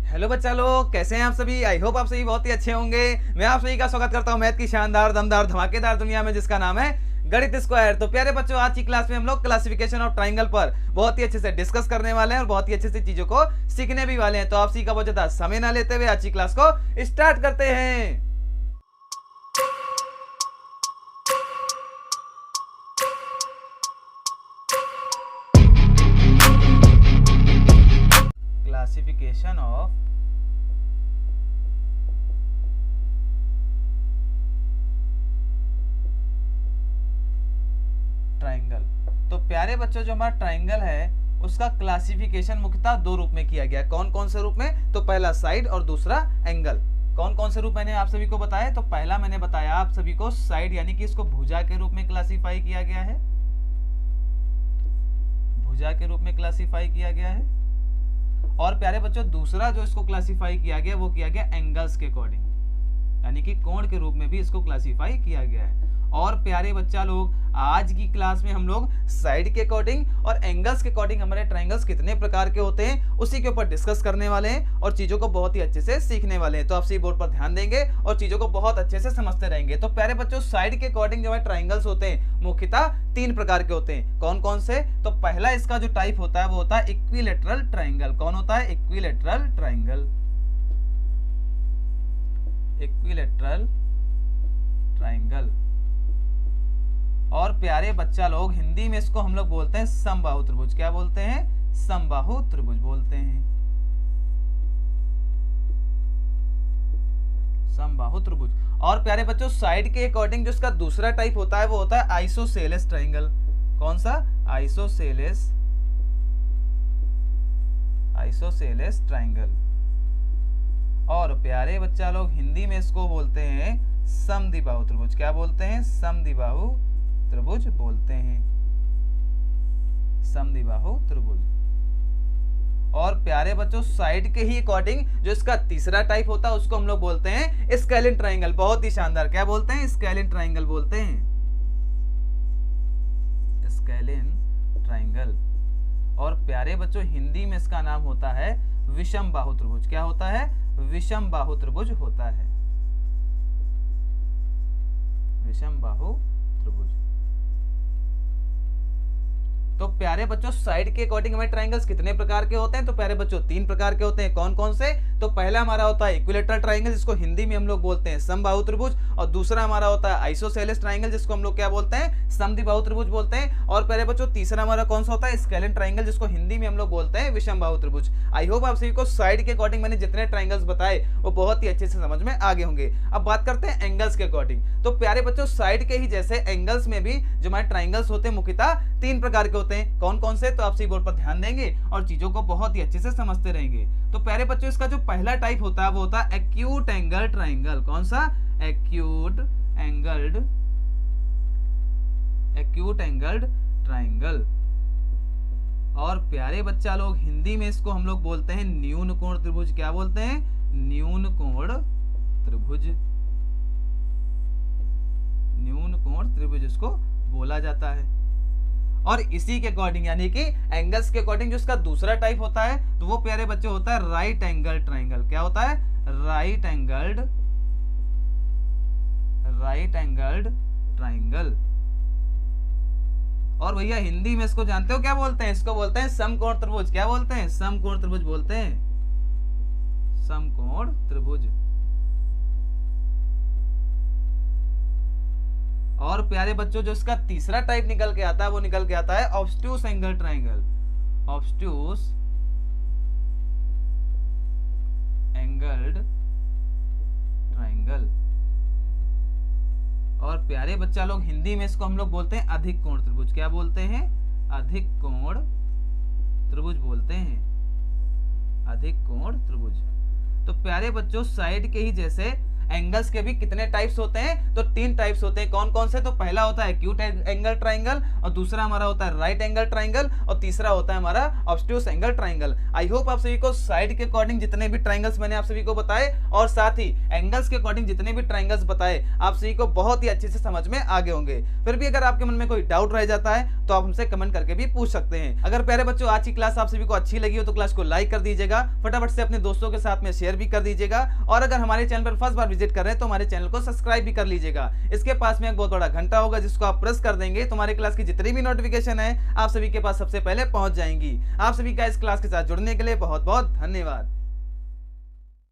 Hello बच्चा लोग, कैसे हैं आप सभी। आई होप आप सभी बहुत ही अच्छे होंगे। मैं आप सभी का स्वागत करता हूं मैथ की शानदार दमदार धमाकेदार दुनिया में, जिसका नाम है गणित स्क्वायर। तो प्यारे बच्चों, आज की क्लास में हम लोग क्लासिफिकेशन ऑफ ट्राइंगल पर बहुत ही अच्छे से डिस्कस करने वाले हैं और बहुत ही अच्छे से चीजों को सीखने भी वाले हैं। तो आप सभी का बहुत ज्यादा समय ना लेते हुए आज की क्लास को स्टार्ट करते हैं। Classification of triangle. तो प्यारे बच्चों, जो हमारा ट्राइंगल है उसका क्लासिफिकेशन मुख्यतः दो रूप में किया गया। कौन कौन से रूप में? तो पहला साइड और दूसरा एंगल। कौन कौन से रूप मैंने आप सभी को बताया? तो पहला मैंने बताया आप सभी को साइड, यानी कि इसको भुजा के रूप में क्लासिफाई किया गया है। भुजा के रूप में क्लासिफाई किया गया है। और प्यारे बच्चों, दूसरा जो इसको क्लासिफाई किया गया वो किया गया एंगल्स के अकॉर्डिंग, यानी कि कोण के रूप में भी इसको क्लासिफाई किया गया है। और प्यारे बच्चा लोग, आज की क्लास में हम लोग साइड के अकॉर्डिंग और एंगल्स के अकॉर्डिंग हमारे ट्राइंगल्स कितने प्रकार के होते हैं उसी के ऊपर डिस्कस करने वाले हैं और चीजों को बहुत ही अच्छे से सीखने वाले हैं। तो आप सही बोर्ड पर ध्यान देंगे और चीजों को बहुत अच्छे से समझते रहेंगे। तो प्यारे बच्चों, साइड के अकॉर्डिंग जो हमारे ट्राइंगल्स होते हैं मुख्यतः तीन प्रकार के होते हैं। कौन कौन से? तो पहला इसका जो टाइप होता है वो होता है इक्विलेटरल ट्राइंगल। कौन होता है? Equilateral triangle. Equilateral triangle. और प्यारे बच्चा लोग, हिंदी में इसको हम लोग बोलते हैं समबाहु त्रिभुज। क्या बोलते हैं? समबाहु त्रिभुज बोलते हैं। समबाहु त्रिभुज। और प्यारे बच्चों, साइड के अकॉर्डिंग जो इसका दूसरा टाइप होता है वो होता है आइसोसेलेस ट्राइंगल। कौन सा? आइसोसेलेस। Isosceles triangle. और प्यारे बच्चा लोग, हिंदी में इसको बोलते हैं समद्विबाहु त्रिभुज। क्या बोलते हैं? समद्विबाहु त्रिभुज बोलते हैं। समद्विबाहु त्रिभुज। और प्यारे बच्चों, साइड के ही अकॉर्डिंग जो इसका तीसरा टाइप होता है उसको हम लोग बोलते हैं स्केलिन ट्राइंगल। बहुत ही शानदार। क्या बोलते हैं? स्केलिन ट्राइंगल बोलते हैं। Scalene triangle. और प्यारे बच्चों, हिंदी में इसका नाम होता है विषम बाहु त्रिभुज। क्या होता है? विषम बाहु त्रिभुज होता है। विषम बाहु त्रिभुज। तो प्यारे बच्चों, साइड के अकॉर्डिंग हमारे ट्राइंगल्स कितने प्रकार के होते हैं? तो प्यारे बच्चों, तीन प्रकार के होते हैं। कौन कौन से? तो पहला हमारा होता है इक्विलेटरल ट्राइंगल, जिसको हिंदी में हम लोग बोलते हैं समबाहु त्रिभुज। और दूसरा हमारा होता है आइसोसेलेस ट्राइंगल, जिसको हम लोग क्या बोलते हैं? समद्विबाहु त्रिभुज बोलते हैं। और प्यारे बच्चों, तीसरा हमारा कौन सा होता है? स्केलिन ट्राइंगल, जिसको हिंदी में हम लोग बोलते हैं विषम बाहु त्रिभुज। आई होप आप सभी को साइड के अकॉर्डिंग मैंने जितने ट्राइंगल्स बताए वो बहुत ही अच्छे से समझ में आगे होंगे। अब बात करते हैं एंगल्स के अकॉर्डिंग। तो प्यारे बच्चों, साइड के ही जैसे एंगल्स में भी जो हमारे ट्राइंगल्स होते हैं मुख्यतः तीन प्रकार के होते हैं। कौन कौन से? तो आप सही बोर्ड पर ध्यान देंगे और चीजों को बहुत ही अच्छे से समझते रहेंगे। तो प्यारे बच्चों, इसका जो पहला टाइप होता है वो होता है एक्यूट एंगल ट्राइंगल। कौन सा? Acute angled. Acute angled triangle. और प्यारे बच्चा लोग, हिंदी में इसको हम लोग बोलते हैं न्यून कोण त्रिभुज। क्या बोलते हैं? न्यून कोण त्रिभुज। न्यून कोण त्रिभुज इसको बोला जाता है। और इसी के अकॉर्डिंग, यानी कि एंगल्स के अकॉर्डिंग जो इसका दूसरा टाइप होता है तो वो प्यारे बच्चे होता है राइट एंगल ट्राइंगल। क्या होता है? Right angled. Right angled triangle. और भैया, हिंदी में इसको जानते हो क्या बोलते हैं? इसको बोलते हैं समकोण त्रिभुज। क्या बोलते हैं? समकोण त्रिभुज बोलते हैं। समकोण त्रिभुज। और प्यारे बच्चों, जो इसका तीसरा टाइप निकल के आता है वो निकल के आता है obtuse angle triangle. Obtuse angled triangle. और प्यारे बच्चा लोग, हिंदी में इसको हम लोग बोलते हैं अधिक कोण त्रिभुज। क्या बोलते हैं? अधिक कोण त्रिभुज बोलते हैं। अधिक कोण त्रिभुज। तो प्यारे बच्चों, साइड के ही जैसे एंगल्स के भी कितने टाइप्स होते हैं, तो 3 टाइप्स होते हैं। कौन कौन से? तो पहला होता है एक्यूट एंगल ट्राइंगल, और दूसरा हमारा होता है राइट एंगल ट्राइंगल, और तीसरा होता है हमारा obtuse angle triangle. I hope आप सभी को साइड के अकॉर्डिंग जितने भी ट्राइंगल्स मैंने आप सभी को बताए और साथ ही एंगल्स के अकॉर्डिंग जितने भी ट्राइंगल्स बताए आप सभी को बहुत ही अच्छे से समझ में आ गए होंगे। फिर भी अगर आपके मन में कोई डाउट रह जाता है तो आप हमसे कमेंट करके भी पूछ सकते हैं। अगर प्यारे बच्चों आज की क्लास आप सभी को अच्छी लगी हो तो क्लास को लाइक कर दीजिएगा, फटाफट से अपने दोस्तों के साथ में शेयर भी कर दीजिएगा, और अगर हमारे चैनल पर फर्स्ट बार विजिट कर रहे हैं तो हमारे चैनल को सब्सक्राइब भी कर लीजिएगा। इसके पास में एक बहुत बड़ा घंटा होगा जिसको आप प्रेस कर देंगे तो हमारी क्लास की जितनी भी नोटिफिकेशन है आप सभी के पास सबसे पहले पहुंच जाएंगी। आप सभी का इस क्लास के साथ जुड़ने के लिए बहुत बहुत धन्यवाद।